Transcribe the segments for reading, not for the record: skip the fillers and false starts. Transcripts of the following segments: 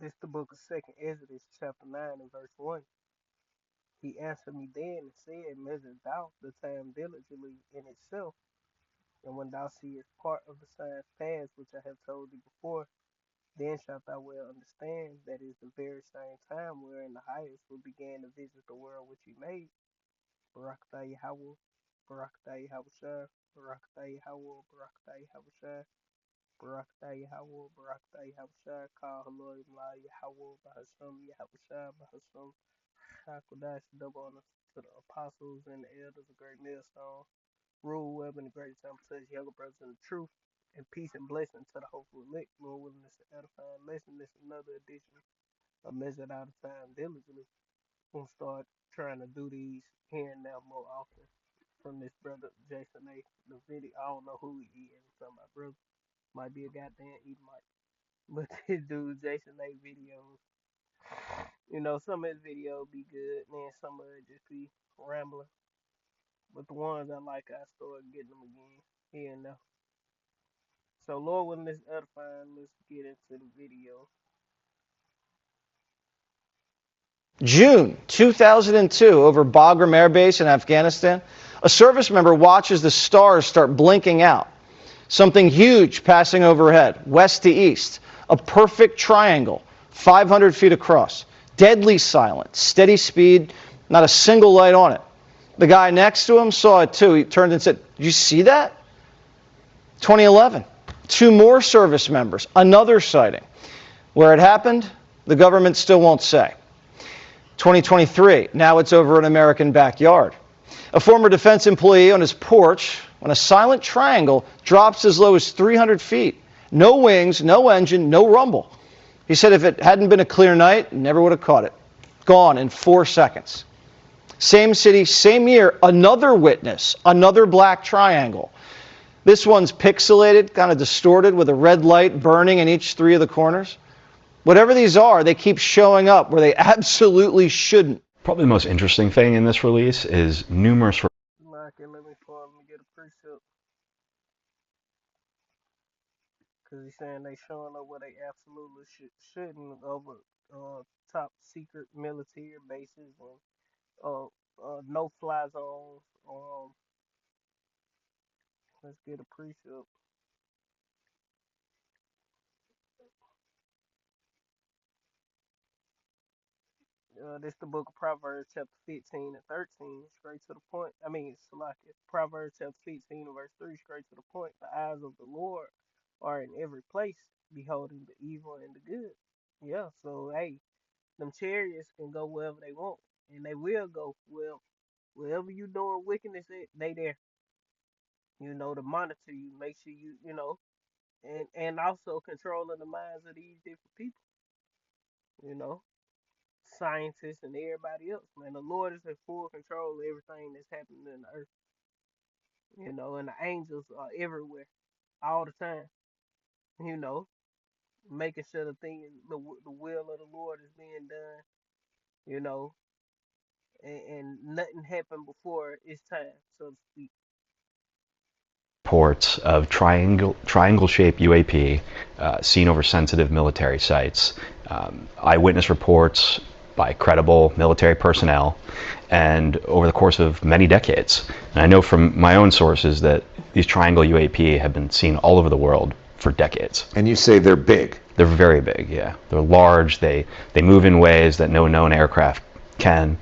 This the book of Second Exodus, chapter 9 and verse 1. He answered me then and said, Measure thou the time diligently in itself, and when thou seest part of the signs past which I have told thee before, then shalt thou well understand that is the very same time wherein the highest will begin to visit the world which he made. Barakatah Yahweh, Barakatah Yahweh, Barakatah Yahweh, Barakatah Yahweh, Barakatah Yahweh, Barakatah Yahweh, Kal Haloi Mla Yahweh, Bahasham Yahweh, Bahasham Hakodash, double honor to the apostles and the elders of Great Millstone. Rule Web and the Great Temple to his younger brothers in the truth. And peace and blessing to the hopeful elect. Lord willing, this edifying lesson. This is another edition of Measured Out of Time Diligently. We'll start trying to do these here and now more often. From this brother Jason A. The video, I don't know who he is. I'm talking about brother. Might be a goddamn Edomite. But this dude Jason A. videos, some of his videos be good, man. Some of it just be rambling. But the ones I like, I started getting them again here and there. So, Lord willing, this edifying. Let's get into the video. June 2002, over Bagram Air Base in Afghanistan, a service member watches the stars start blinking out. Something huge passing overhead, west to east, a perfect triangle, 500 feet across, deadly silent, steady speed, not a single light on it. The guy next to him saw it too. He turned and said, "Did you see that?" 2011, two more service members, another sighting. Where it happened, the government still won't say. 2023, now it's over an American backyard. A former defense employee on his porch when a silent triangle drops as low as 300 feet. No wings, no engine, no rumble. He said if it hadn't been a clear night, never would have caught it. Gone in 4 seconds. Same city, same year, another witness, another black triangle. This one's pixelated, kind of distorted with a red light burning in each 3 of the corners. Whatever these are, they keep showing up where they absolutely shouldn't. Probably the most interesting thing in this release is numerous. Let me pause and get a precept. Because he's saying they showing up where they absolutely shouldn't over top secret military bases and no fly zones. Let's get a precept. This the book of Proverbs, chapter 15 and 13, straight to the point. I mean, it's like Proverbs chapter 15 and verse 3, straight to the point. The eyes of the Lord are in every place, beholding the evil and the good. Yeah, so hey, them chariots can go wherever they want, and they will go well wherever you doing wickedness, they there. To monitor you, make sure and also controlling the minds of these different people. You know, scientists and everybody else. Man, the Lord is in full control of everything that's happening in the earth. And the angels are everywhere, all the time. You know, making sure the will of the Lord is being done. You know, and nothing happened before it's time, so to speak. Reports of triangle-shaped UAP seen over sensitive military sites, eyewitness reports by credible military personnel, and over the course of many decades. And I know from my own sources that these triangle UAP have been seen all over the world for decades. And you say they're big? They're very big, yeah. They're large, they move in ways that no known aircraft can,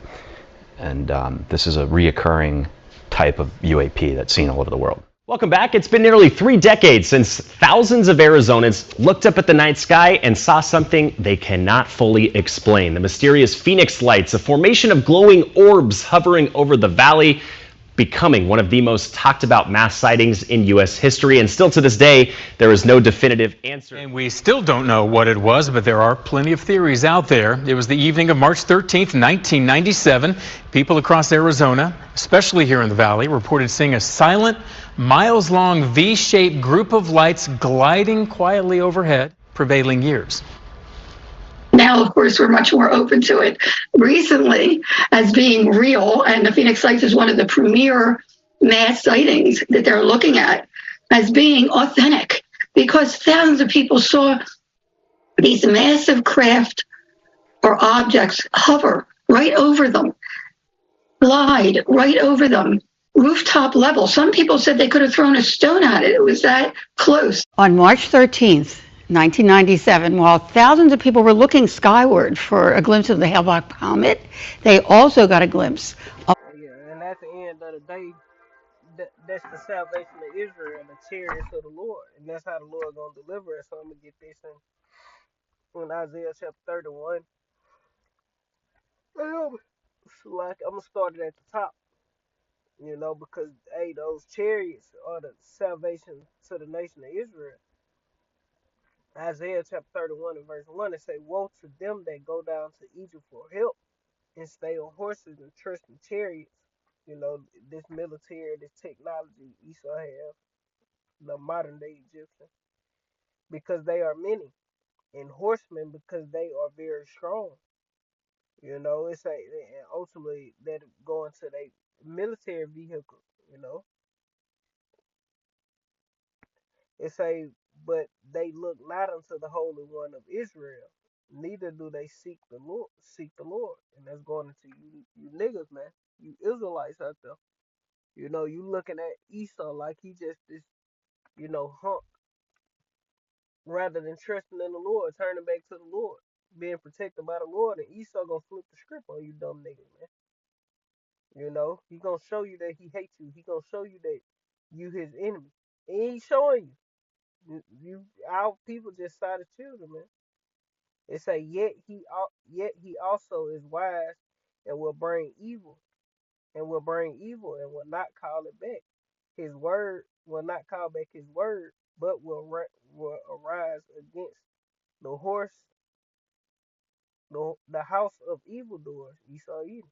and this is a reoccurring type of UAP that's seen all over the world. Welcome back. It's been nearly 3 decades since thousands of Arizonans looked up at the night sky and saw something they cannot fully explain. The mysterious Phoenix lights, a formation of glowing orbs hovering over the valley, becoming one of the most talked about mass sightings in U.S. history. And still to this day, there is no definitive answer. And we still don't know what it was, but there are plenty of theories out there. It was the evening of March 13th, 1997. People across Arizona, especially here in the valley, reported seeing a silent, miles-long V-shaped group of lights gliding quietly overhead, prevailing years. Now, of course, we're much more open to it recently as being real, and the Phoenix Lights is one of the premier mass sightings that they're looking at as being authentic because thousands of people saw These massive craft or objects hover right over them, glide right over them, rooftop level. Some people said they could have thrown a stone at it. It was that close. On March 13th, 1997, while thousands of people were looking skyward for a glimpse of the Hale-Bopp comet, they also got a glimpse of Yeah, and at the end of the day, that's the salvation of Israel, the chariots of the Lord, and that's how the Lord gonna deliver us. So I'm gonna get this in Isaiah chapter 31. Like I'm gonna start it at the top, because hey, those chariots are the salvation to the nation of Israel. Isaiah chapter 31 and verse 1, it say, "Woe to them that go down to Egypt for help and stay on horses and trust in chariots." This military, this technology Esau have, the modern day Egyptian, because they are many, and horsemen because they are very strong. It's and ultimately that go into their military vehicle. You know, it's a but they look not unto the Holy One of Israel, neither do they seek the Lord. Seek the Lord, and that's going into you niggas, man. You Israelites out there. You looking at Esau like he just this, hump, rather than trusting in the Lord, turning back to the Lord, being protected by the Lord, and Esau gonna flip the script on you dumb niggas, man. He gonna show you that he hates you. He gonna show you that you his enemy. And he ain't showing you. Our people just sided children, man. It say yet he also is wise and will bring evil and will not call it back. His word will not call back his word, but will arise against the horse, the house of evildoers, Esau Edom,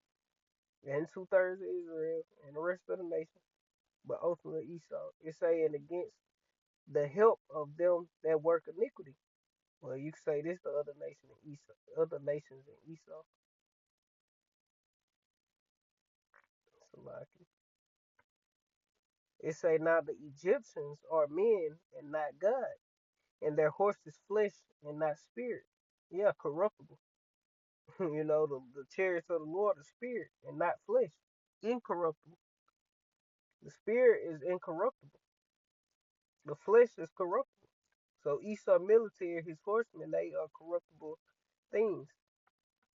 and 2/3 of Israel and the rest of the nation, but ultimately Esau. It's saying against the help of them that work iniquity. Well, you can say this the other nation in Esau, other nations in Esau. Salaki. It say now the Egyptians are men and not God, and their horses flesh and not spirit. Yeah, corruptible. The chariots of the Lord are spirit and not flesh. Incorruptible. The spirit is incorruptible. The flesh is corruptible. So Esau military, his horsemen, they are corruptible things.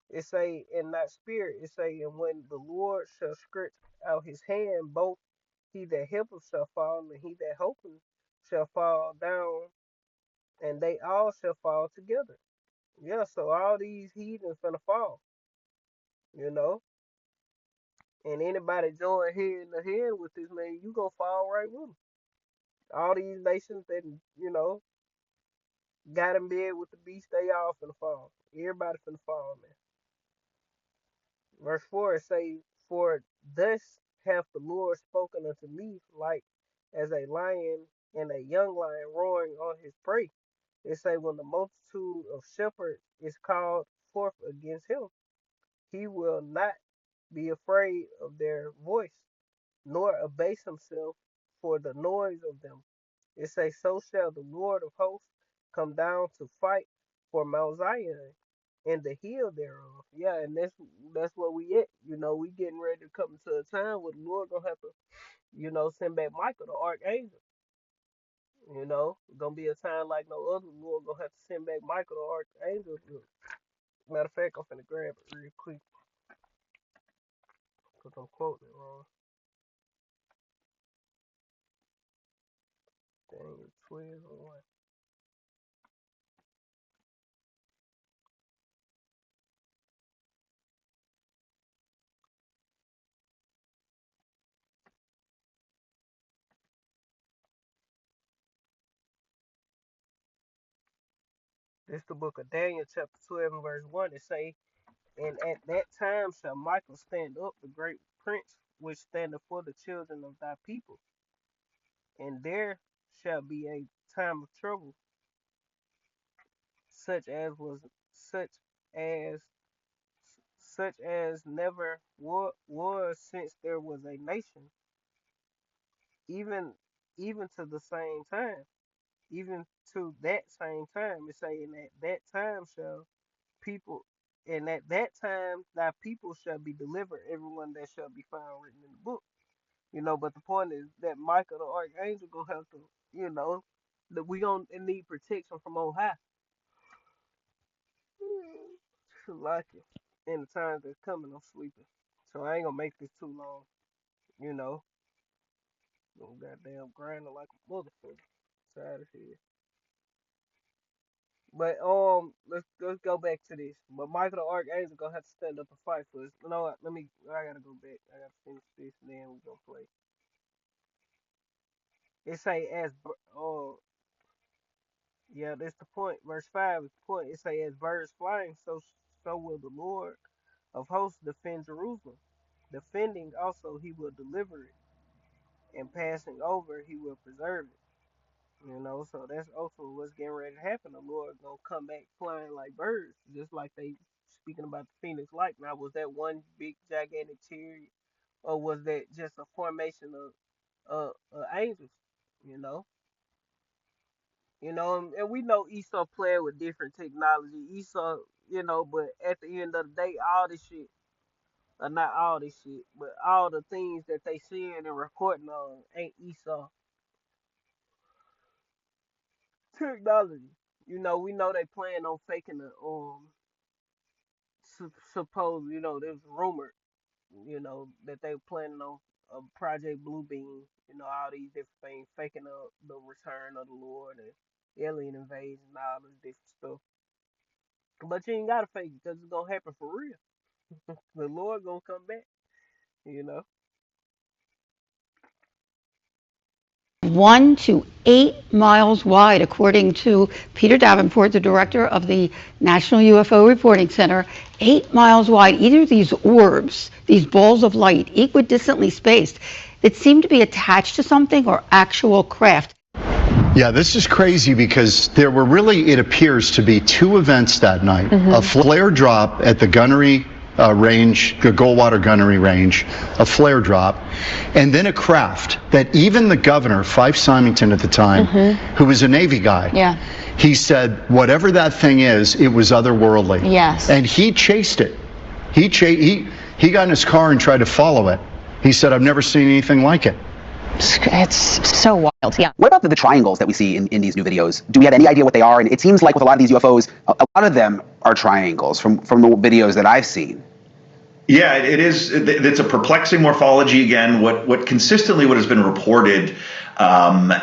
It say, and not spirit. It say, and when the Lord shall stretch out his hand, both he that helpeth shall fall, and he that hopeth shall fall down, and they all shall fall together. Yeah, so all these heathens finna fall, you know. And anybody join head in the head with this man, you gonna fall right with them. All these nations that got in bed with the beast, they all finna fall. Everybody finna fall, man. Verse 4 it say, "For thus hath the Lord spoken unto me, like as a lion and a young lion roaring on his prey." It say, when the multitude of shepherds is called forth against him, he will not be afraid of their voice, nor abase himself for the noise of them. It say, so shall the Lord of hosts come down to fight for Mount Zion and the hill thereof. Yeah, and that's what we at. We getting ready to come to a time where the Lord gonna have to, send back Michael, the archangel. Gonna be a time like no other. The Lord gonna have to send back Michael, the archangel. Matter of fact, I'm finna grab it real quick because I'm quoting it wrong. Daniel 12:1. This the book of Daniel, chapter 12 and verse 1. It say, and at that time shall Michael stand up, the great prince, which standeth for the children of thy people. And there shall be a time of trouble, such as was as such as never was since there was a nation, even even to the same time. even to that same time. It's saying at that time shall people, and at that time thy people shall be delivered, everyone that shall be found written in the book. But the point is that Michael the archangel gonna have to, that we gonna need protection from on high. Like it. In the times that's coming, I'm sleeping. So I ain't gonna make this too long, you know. Goddamn grinding like a motherfucker. Tired of here. But let's go back to this. But Michael the Archangel gonna have to stand up and fight for us. You know what? I gotta go back. I gotta finish this and then we gonna play. It say yeah, that's the point. Verse 5 is the point. It say as birds flying, so will the Lord of hosts defend Jerusalem. Defending also he will deliver it, and passing over he will preserve it. So that's also what's getting ready to happen. The Lord gonna come back flying like birds, just like they speaking about the Phoenix Light. Now, was that one big gigantic chariot, or was that just a formation of angels? You know, and we know Esau played with different technology. Esau, but at the end of the day, all this shit, or not all this shit, but all the things that they seeing and recording on ain't Esau technology. We know they plan on faking the suppose there was rumored that they were planning on Project Bluebeam, all these different things, faking the return of the Lord and alien invasion and all this different stuff. But you ain't gotta fake it because it's gonna happen for real. The Lord gonna come back, you know. 1 to 8 miles wide, according to Peter Davenport, the director of the National UFO Reporting Center. 8 miles wide. Either these orbs, these balls of light, equidistantly spaced, that seem to be attached to something or actual craft. Yeah, this is crazy because there were really, it appears to be two events that night. A flare drop at the gunnery range, the Goldwater gunnery range, a flare drop, and then a craft that even the governor, Fife Symington at the time, who was a Navy guy, he said, whatever that thing is, it was otherworldly. Yes. And he chased it. He got in his car and tried to follow it. He said, I've never seen anything like it. It's so wild. Yeah. What about the triangles that we see in these new videos? Do we have any idea what they are? And it seems like with a lot of these UFOs, a lot of them are triangles from the videos that I've seen. Yeah, it is. It's a perplexing morphology. Again, what consistently what has been reported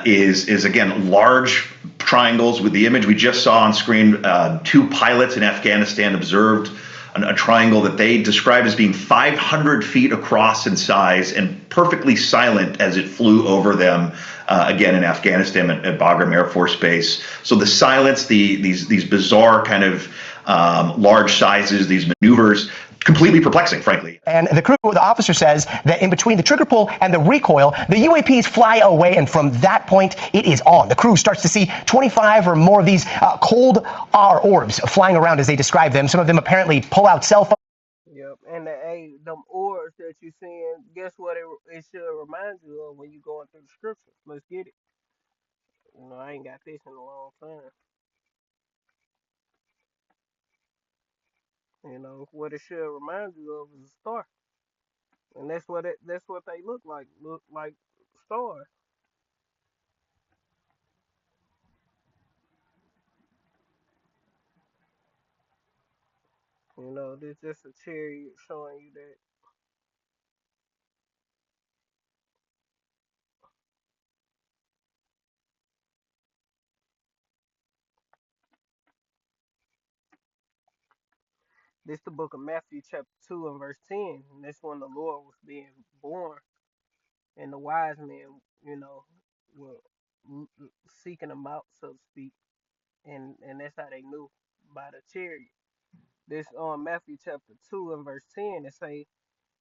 is again large triangles. With the image we just saw on screen, two pilots in Afghanistan observed a triangle that they described as being 500 feet across in size and perfectly silent as it flew over them. Again, in Afghanistan at Bagram Air Force Base. So the silence, these bizarre kind of large sizes, these maneuvers, completely perplexing, frankly. And the officer says that in between the trigger pull and the recoil, the UAPs fly away, and from that point, it is on. The crew starts to see 25 or more of these cold R orbs flying around as they describe them. Some of them apparently pull out cell phones. Yep, and them orbs that you seeing, guess what it should remind you of when you going through the scriptures. Let's get it. I ain't got this in a long time. What it should remind you of is a star, and that's what they look like stars. There's just a chariot showing you that. This the book of Matthew chapter 2 and verse 10, and that's when the Lord was being born, and the wise men, were seeking him out, so to speak, and that's how they knew by the chariot. This Matthew chapter 2 and verse 10,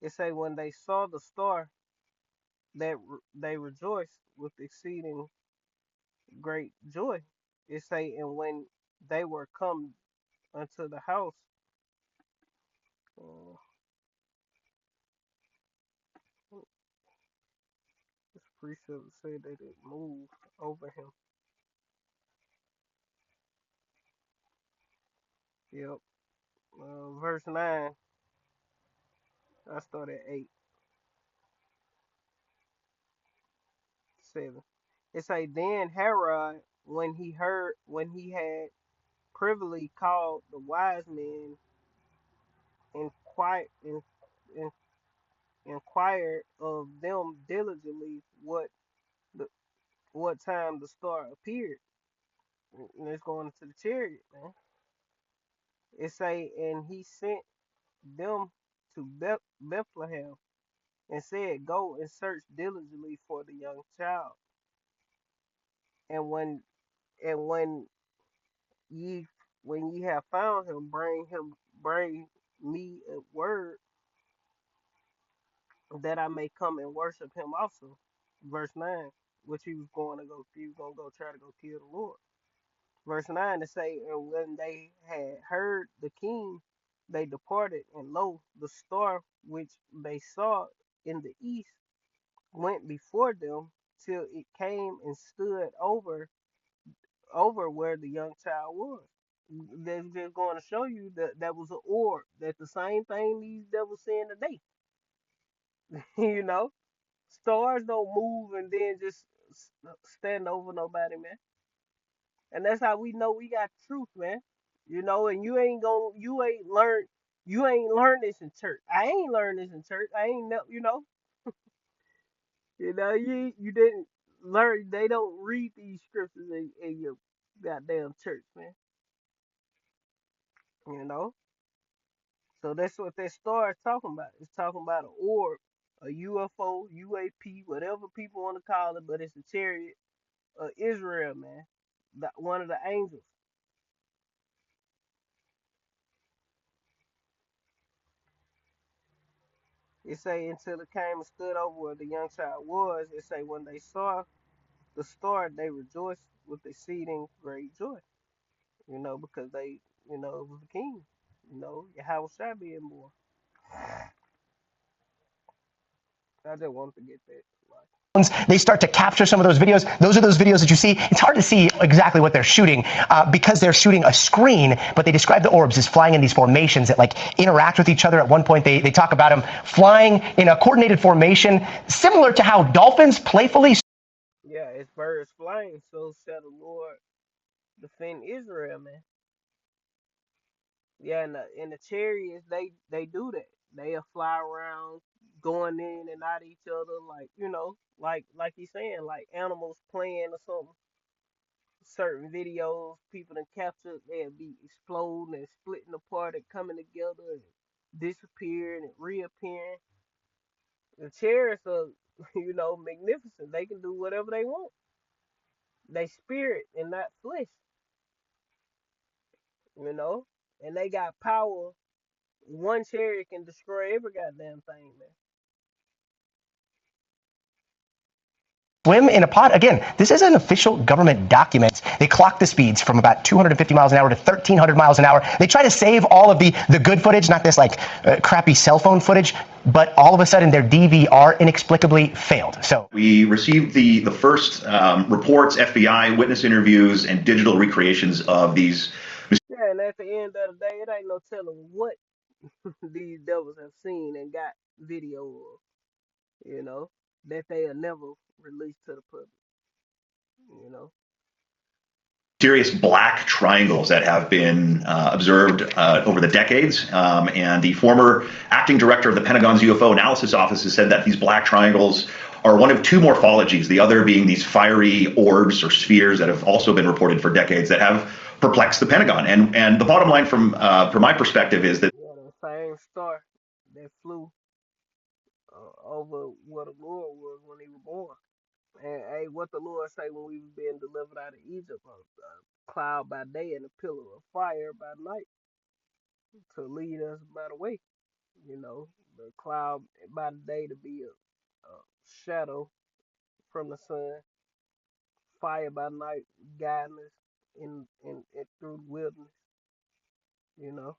it say when they saw the star that they rejoiced with exceeding great joy. It say, and when they were come unto the house, uh, this precept said that it moved over him. Yep. Verse 9, I start at 8, 7. It say, Then Herod, when he had privily called the wise men, inquired, in, inquired of them diligently the, what time the star appeared. And it's going into the chariot, man. It say, and he sent them to Bethlehem and said, Go and search diligently for the young child. And and ye when ye have found him, bring me a word that I may come and worship him also. Verse 9, which he was gonna go try to go kill the Lord. Verse 9 to say, and when they had heard the king, they departed, and lo, the star which they saw in the east went before them till it came and stood over where the young child was. They're just going to show you that that was an orb. That's the same thing these devils seeing today. you know, stars don't move and then just stand over nobody, man. And that's how we know we got truth, man. And you ain't learned this in church. I ain't learned this in church. I ain't know, you didn't learn. They don't read these scriptures in your goddamn church, man. You know. So that's what that star is talking about. It's talking about an orb, a UFO, UAP, whatever people want to call it, but it's a chariot of Israel, man. One of the angels. It say until it came and stood over where the young child was. It say when they saw the star, they rejoiced with exceeding great joy. Because it was the king. Yahweh Shai being born. I just wanted to get that. They start to capture some of those videos. Those are those videos that you see. It's hard to see exactly what they're shooting because they're shooting a screen, but they describe the orbs as flying in these formations that interact with each other. At one point, they talk about them flying in a coordinated formation, similar to how dolphins playfully. Yeah, it's birds flying, so shall the Lord defend Israel, man. Yeah, and the chariots, they do that. They'll fly around, going in and out of each other, like he's saying, like animals playing or something. Certain videos people that captured, they'll be exploding and splitting apart and coming together and disappearing and reappearing. The chariots are, magnificent. They can do whatever they want. They spirit and not flesh, you know, and they got power. One chariot can destroy every goddamn thing, man. Swim in a pot. Again, this is an official government document. They clock the speeds from about 250 miles an hour to 1,300 miles an hour. They try to save all of the good footage, not this crappy cell phone footage, but all of a sudden their DVR inexplicably failed. So we received the first reports, FBI witness interviews, and digital recreations of these. Yeah, and at the end of the day, it ain't no telling what these devils have seen and got video of, that they'll never release to the public, you know. Serious black triangles that have been observed over the decades. And the former acting director of the Pentagon's UFO analysis office has said that these black triangles are one of two morphologies, the other being these fiery orbs or spheres that have also been reported for decades that have perplexed the Pentagon. And the bottom line from my perspective is that the same star that flew over where the Lord was when he was born. And hey, what the Lord say when we was being delivered out of Egypt, a cloud by day and a pillar of fire by night to lead us by the way. The cloud by the day to be a shadow from the sun, fire by night guiding us in through the wilderness. You know.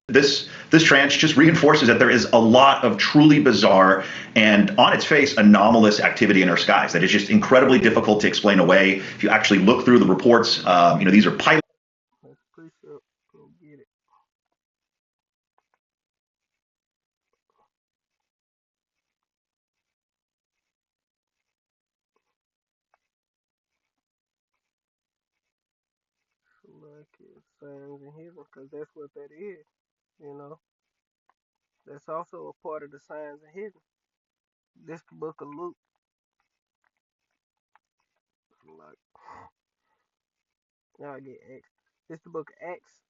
This tranche just reinforces that there is a lot of truly bizarre and, on its face, anomalous activity in our skies that is just incredibly difficult to explain away. If you actually look through the reports, these are pilot. Let's push up. Go get it. Like it, signs in heaven, because that's what that is. You know, that's also a part of the signs in heaven. This the book of Luke. Like, y'all get Acts. This the book of Acts,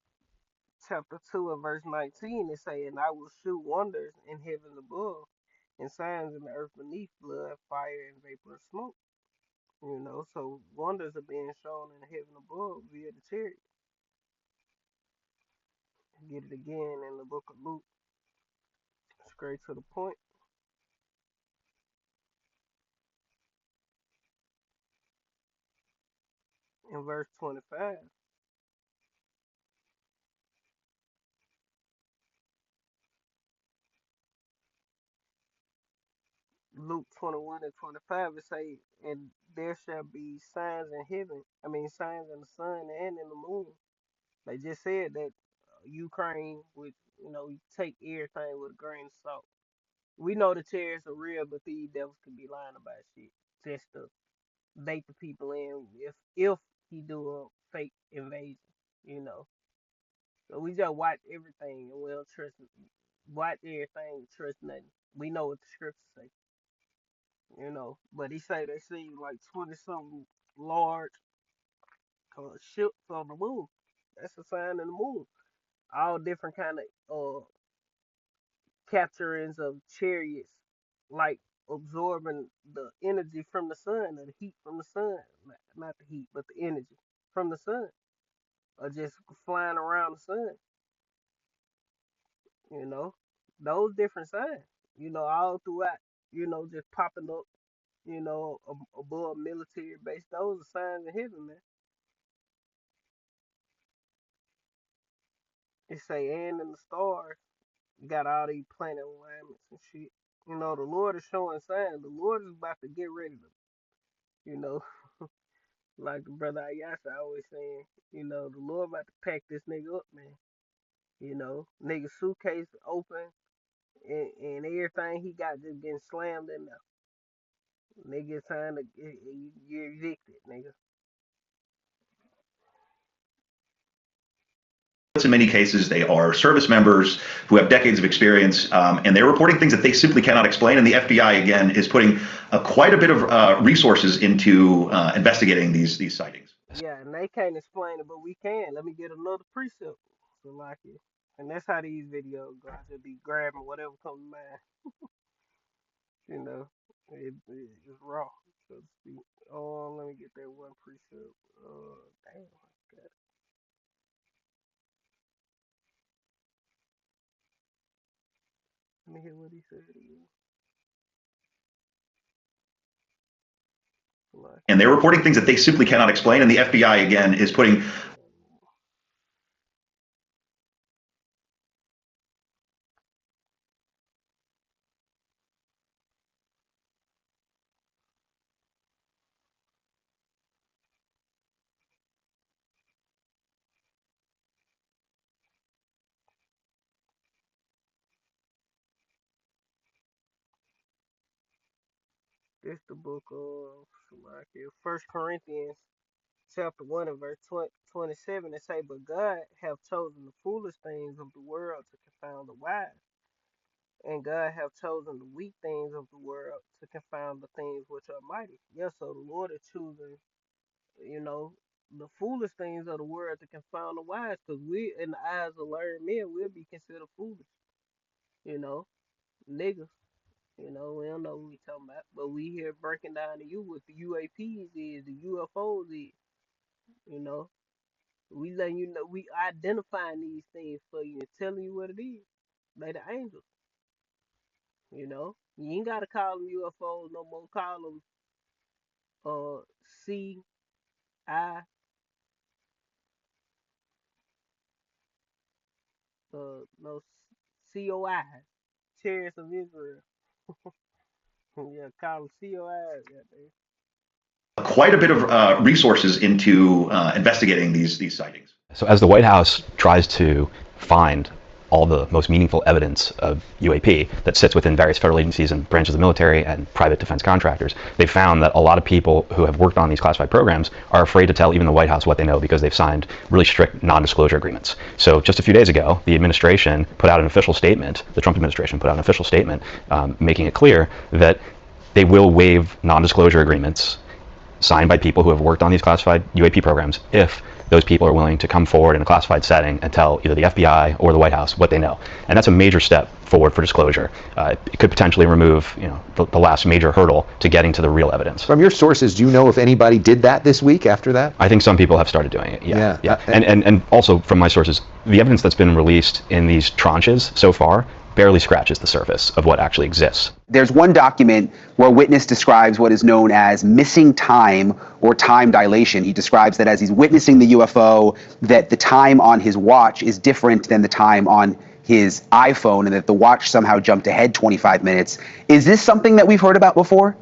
chapter 2 and verse 19. It say, and I will shew wonders in heaven above, and signs in the earth beneath, blood, fire, and vapor of smoke. You know, so wonders are being shown in heaven above via the chariot. Get it again in the book of Luke, straight to the point. In verse 25, Luke 21 and 25, it say, and there shall be signs in heaven, signs in the sun and in the moon. They just said that Ukraine would, take everything with a grain of salt. We know the chariots are real, but these devils could be lying about shit just to bait the people in if he do a fake invasion, you know. So we just watch everything and we don't trust, watch everything and trust nothing. We know what the scriptures say, you know. But he say they see like 20 something large ships on the moon. That's a sign in the moon. All different kind of capturings of chariots, like absorbing the energy from the sun, or the heat from the sun, not the heat, but the energy from the sun, or just flying around the sun. You know, those different signs. All throughout. Just popping up. Above military base. Those are signs of heaven, man. It say, and in the stars, you got all these planet alignments and shit. The Lord is showing signs. The Lord is about to get ready to, you know, like the brother Ayasha always saying, the Lord about to pack this nigga up, man. Nigga suitcase open and everything he got just getting slammed in there. Nigga trying to get evicted, nigga. In many cases, they are service members who have decades of experience, and they're reporting things that they simply cannot explain. And the FBI, again, is putting quite a bit of resources into investigating these sightings. Yeah, and they can't explain it, but we can. Let me get another precept. So like it. And that's how these videos go. I just be grabbing whatever comes to mind. You know, it's raw, so to speak. Oh, let me get that one precept. Damn, I got it. Let me hear what he said again. Like And they're reporting things that they simply cannot explain. And the FBI, again, is putting. this the book of like First Corinthians chapter 1 and verse 27. It say, but God have chosen the foolish things of the world to confound the wise, and God have chosen the weak things of the world to confound the things which are mighty. Yes, so the Lord is choosing, you know, the foolish things of the world to confound the wise, because we, in the eyes of learned men, will be considered foolish, you know, niggas. We don't know what we talking about, but we here breaking down to you what the UAPs is, the UFOs is, you know. We letting you know, we identifying these things for you and telling you what it is. Like the angels, you know. You ain't gotta call them UFOs no more. Call them C I those COIs, Chariots of Israel. Yeah, call them COIs. Yeah, Quite a bit of resources into investigating these sightings. So as the White House tries to find all the most meaningful evidence of UAP that sits within various federal agencies and branches of the military and private defense contractors, they've found that a lot of people who have worked on these classified programs are afraid to tell even the White House what they know because they've signed really strict non-disclosure agreements. So just a few days ago, the administration put out an official statement, the Trump administration put out an official statement making it clear that they will waive non-disclosure agreements signed by people who have worked on these classified UAP programs if those people are willing to come forward in a classified setting and tell either the FBI or the White House what they know. And that's a major step forward for disclosure. It could potentially remove, the last major hurdle to getting to the real evidence. From your sources, do you know if anybody did that this week after that? I think some people have started doing it, yeah. And also from my sources, the evidence that's been released in these tranches so far barely scratches the surface of what actually exists. There's one document where a witness describes what is known as missing time or time dilation. He describes that as he's witnessing the UFO, that the time on his watch is different than the time on his iPhone, and that the watch somehow jumped ahead 25 minutes. Is this something that we've heard about before?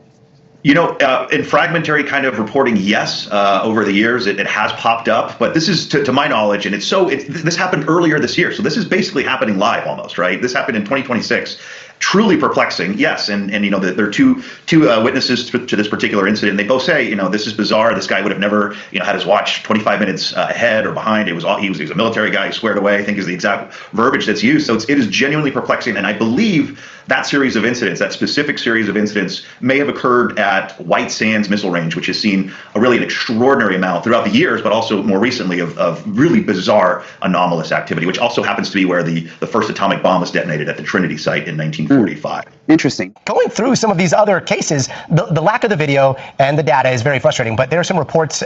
In fragmentary kind of reporting, yes, over the years it has popped up, but this is to my knowledge, and this happened earlier this year, so this is basically happening live almost, right? This happened in 2026. Truly perplexing, yes, and there are two witnesses to this particular incident. They both say, this is bizarre. This guy would have never, had his watch 25 minutes ahead or behind. He was a military guy, squared away, I think is the exact verbiage that's used. So it is genuinely perplexing, and I believe that series of incidents, that specific series of incidents, may have occurred at White Sands Missile Range, which has seen an extraordinary amount throughout the years, but also more recently of really bizarre, anomalous activity, which also happens to be where the first atomic bomb was detonated at the Trinity site in 1945. Interesting. Going through some of these other cases, the lack of the video and the data is very frustrating, but there are some reports.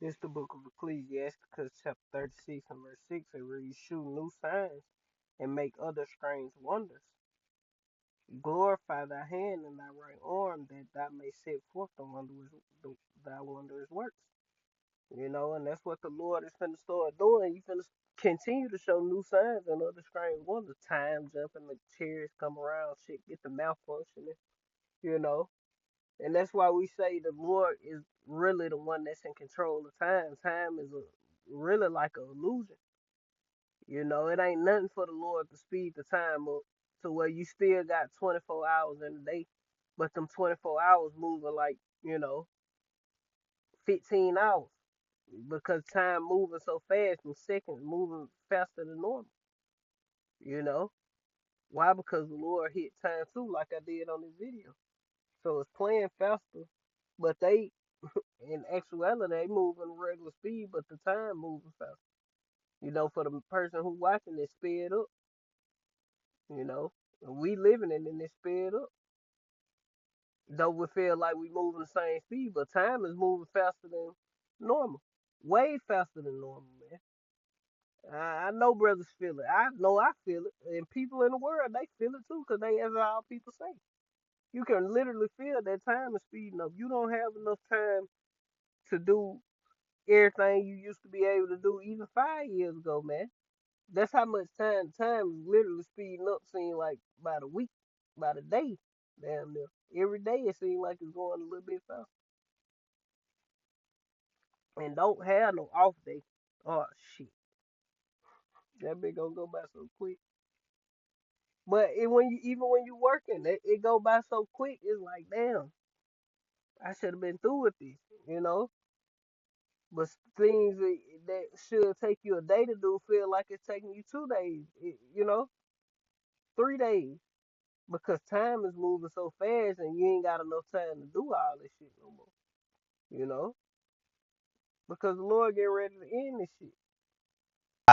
This the book of Ecclesiasticus, chapter 36 and verse 6, where you shew new signs and make other strange wonders. Glorify thy hand and thy right arm, that thou may set forth thy wondrous works. And that's what the Lord is finna start doing. He's finna continue to show new signs and other strange wonders. Time jumping, the chariots come around, shit get the malfunctioning, And that's why we say the Lord is really the one that's in control of time. Time is really like an illusion. It ain't nothing for the Lord to speed the time up to where you still got 24 hours in a day, but them 24 hours moving like, 15 hours because time moving so fast and seconds moving faster than normal. Why? Because the Lord hit time too, like I did on this video. So it's playing faster, but they, in actuality, they moving regular speed, but the time moving faster. For the person who watching it, sped up. And we living it and it's sped up. Though we feel like we moving the same speed, but time is moving faster than normal. Way faster than normal, man. I know brothers feel it. I know I feel it. And people in the world, they feel it too, because that's all people say. You can literally feel that time is speeding up. You don't have enough time to do everything you used to be able to do even 5 years ago, man. That's how much time is literally speeding up, seem like by the week, by the day, damn near. Every day it seems like it's going a little bit faster. And don't have no off day. Oh shit. That bit gonna go by so quick. But even when you working, it go by so quick, it's like damn, I should have been through with this. But things that should take you a day to do feel like it's taking you 2 days, 3 days. Because time is moving so fast and you ain't got enough time to do all this shit no more. Because the Lord get ready to end this shit.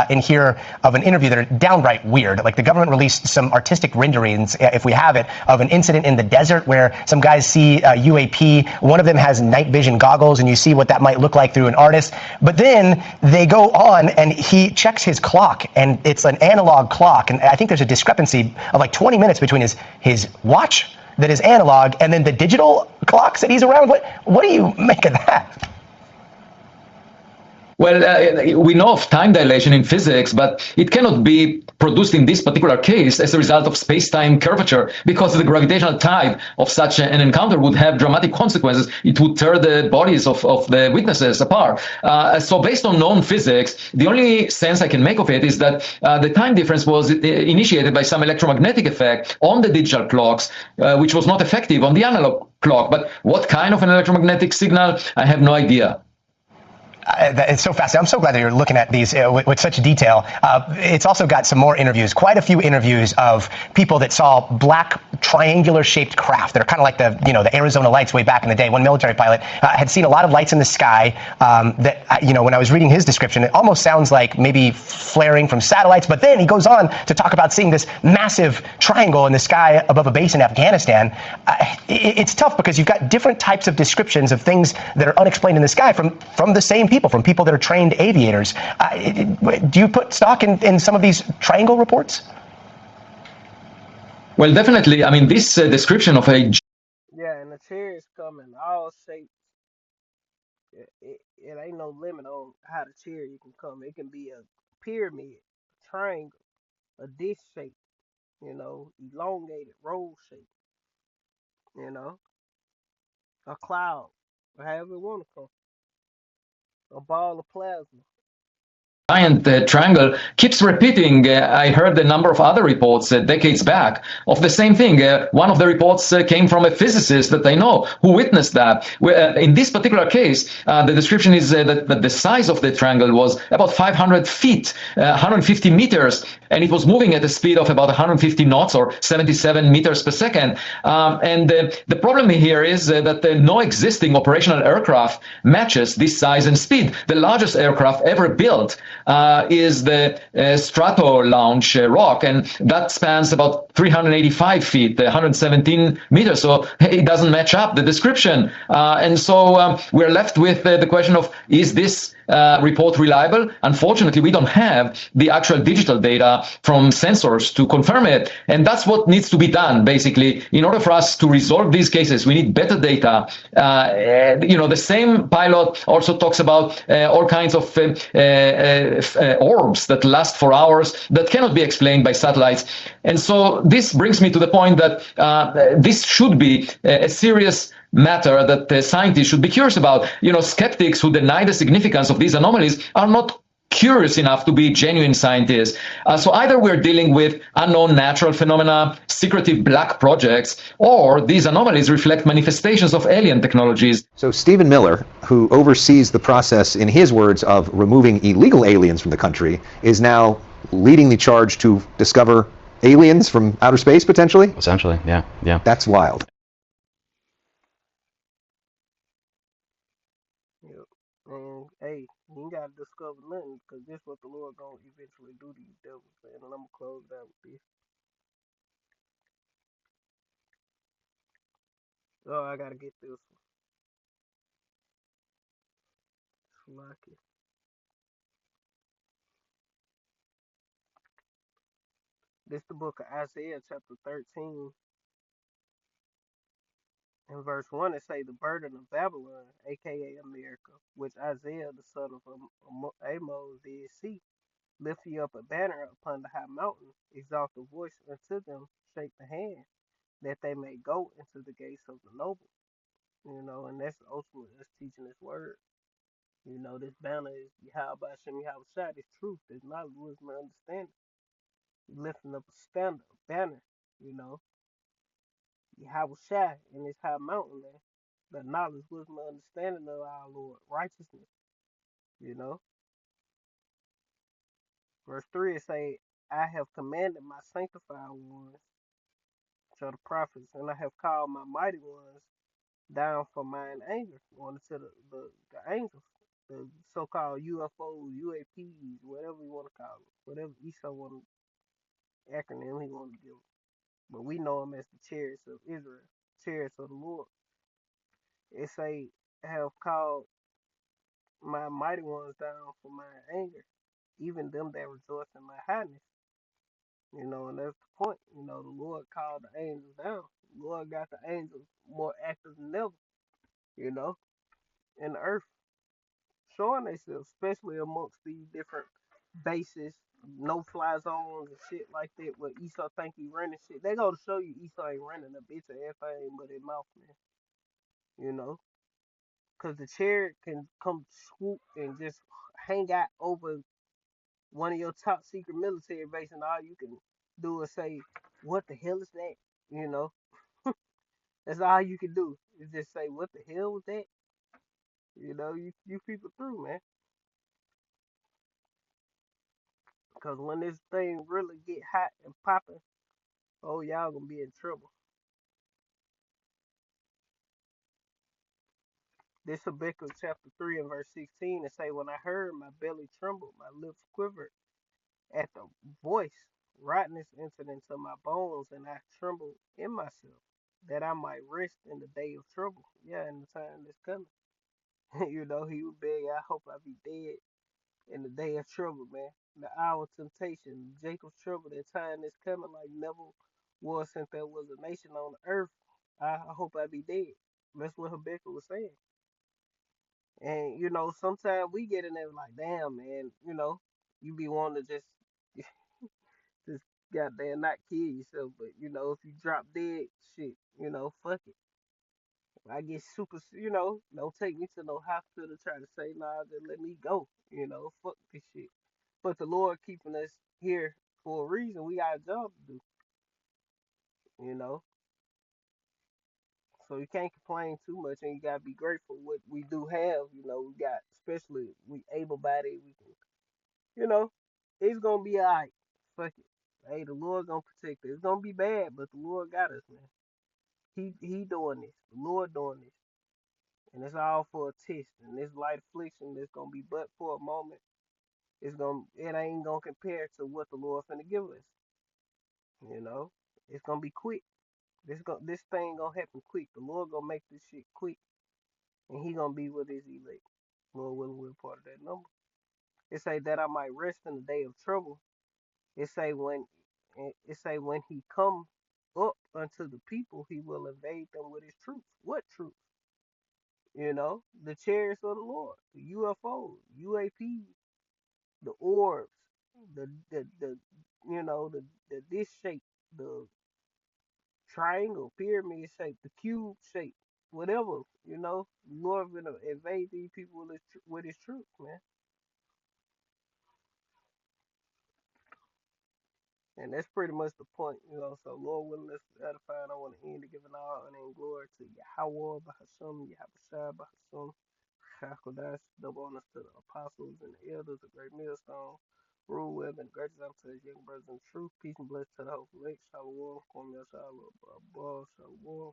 In here of an interview that are downright weird. Like the government released some artistic renderings, if we have it, of an incident in the desert where some guys see a UAP. One of them has night vision goggles, and you see what that might look like through an artist. But then they go on, and he checks his clock, and it's an analog clock. And I think there's a discrepancy of like 20 minutes between his watch that is analog and then the digital clocks that he's around. What do you make of that? Well, we know of time dilation in physics, but it cannot be produced in this particular case as a result of space-time curvature, because the gravitational tide of such an encounter would have dramatic consequences. It would tear the bodies of the witnesses apart. So based on known physics, the only sense I can make of it is that the time difference was initiated by some electromagnetic effect on the digital clocks, which was not effective on the analog clock. But what kind of an electromagnetic signal, I have no idea. It's so fascinating. I'm so glad that you're looking at these with such detail. It's also got some more interviews, quite a few interviews of people that saw black triangular shaped craft that are kind of like the Arizona lights way back in the day. One military pilot had seen a lot of lights in the sky that, when I was reading his description, it almost sounds like maybe flaring from satellites. But then he goes on to talk about seeing this massive triangle in the sky above a base in Afghanistan. It's tough because you've got different types of descriptions of things that are unexplained in the sky from the same people, from people that are trained aviators. Do you put stock in some of these triangle reports? Well, definitely. I mean, this description of a... Yeah, and the chairs come in all shapes. It ain't no limit on how the chair you can come. It can be a pyramid, a triangle, a dish shape, elongated, roll shape, you know, a cloud, or however you want to come, a ball of plasma. giant triangle keeps repeating. I heard a number of other reports decades back of the same thing. One of the reports came from a physicist that I know who witnessed that. In this particular case, the description is that the size of the triangle was about 500 feet, 150 meters, and it was moving at a speed of about 150 knots or 77 meters per second. And the problem here is that no existing operational aircraft matches this size and speed. The largest aircraft ever built is the Strato launch rock, and that spans about 385 feet, 117 meters. So it doesn't match up the description. And so we're left with the question of, is this report reliable? Unfortunately, we don't have the actual digital data from sensors to confirm it. And that's what needs to be done, basically. In order for us to resolve these cases, we need better data. The same pilot also talks about all kinds of orbs that last for hours that cannot be explained by satellites. And so this brings me to the point that this should be a serious matter that the scientists should be curious about. Skeptics who deny the significance of these anomalies are not curious enough to be genuine scientists. So either we're dealing with unknown natural phenomena, secretive black projects, or these anomalies reflect manifestations of alien technologies. So Stephen Miller, who oversees the process, in his words, of removing illegal aliens from the country, is now leading the charge to discover aliens from outer space, potentially? Essentially, yeah. That's wild. Yep. And hey, you ain't gotta discover nothing, because this what the Lord gonna eventually do to you devils, man. And I'm gonna close it out with this. Oh, I gotta get this one. Lucky. This the book of Isaiah, chapter 13, in verse 1. It say, the burden of Babylon, aka America, which Isaiah the son of Amos did see. Lift ye up a banner upon the high mountain, exalt the voice unto them, shake the hand, that they may go into the gates of the noble. And that's ultimately us teaching this word. This banner is Yahweh Shem Yahweh Shai, this truth, this knowledge, wisdom, and understanding. Lifting up a standard, a banner, you know, Yahweh Shai in this high mountain, man. The knowledge, wisdom, and understanding of our Lord, righteousness, you know. Verse 3 it say, I have commanded my sanctified ones, which are the prophets, and I have called my mighty ones down from mine anger, going to the angels, the so-called UFOs, UAPs, whatever you want to call it, whatever Esau want acronym he want to give it. But we know them as the chariots of Israel, chariots of the Lord. It say, have called my mighty ones down from mine anger, even them that rejoice in my highness. And that's the point. The Lord called the angels down. The Lord got the angels more active than ever, you know, in the earth. showing themselves, especially amongst these different bases, no fly zones and shit like that. Where Esau think he running shit, they go to show you Esau ain't running a bitch of everything but his mouth, man. You know, cause the chariot can come swoop and just hang out over one of your top secret military bases, and all you can do is say, "What the hell is that?" You know, that's all you can do is just say, "What the hell was that?" You know, you people through, man. Cause when this thing really get hot and popping, oh y'all gonna be in trouble. This Habakkuk chapter 3 and verse 16 and say, when I heard, my belly trembled, my lips quivered at the voice. Rottenness entered into my bones, and I trembled in myself, that I might rest in the day of trouble. Yeah, in the time that's coming. You know, he would beg, I hope I be dead in the day of trouble, man. The hour of temptation, Jacob's trouble, that time is coming like never was since there was a nation on the earth. I hope I be dead. That's what Habakkuk was saying. And you know, sometimes we get in there like, damn, man, you know, you be wanting to just goddamn not kill yourself, but you know, if you drop dead, shit, you know, fuck it. I get super, you know, don't take me to no hospital try to say, nah, just let me go, you know, fuck this shit. But the Lord keeping us here for a reason. We got a job to do, you know. So you can't complain too much, and you gotta be grateful what we do have. You know, we got, especially we able bodied. We can, you know, it's gonna be alright. Fuck it. Hey, the Lord gonna protect us. It's gonna be bad, but the Lord got us, man. He doing this. The Lord doing this, and it's all for a test. And this light affliction that's gonna be but for a moment. It ain't gonna compare to what the Lord finna give us. You know, it's gonna be quick. This thing gonna happen quick. The Lord gonna make this shit quick, and He gonna be with His elect. Lord willing, we're part of that number. It say that I might rest in the day of trouble. It say when He come up unto the people, He will invade them with His troops. What troops? You know, the chariots of the Lord, the UFOs, UAPs, the orbs, the you know the this shape, the triangle, pyramid shape, the cube shape, whatever. You know, Lord gonna invade these people with His troops, man. And that's pretty much the point, you know. So, Lord willing, let's edify. And I want to end to giving all honor and glory to Yahweh, Bahasham, Yahushua, Bahasham, Hakodash, double honors to the apostles and the elders, the great millstone, rule with and great example to his young brothers in truth. Peace and blessings to the whole elect. Shalom, Kwame Shalom, Shalom.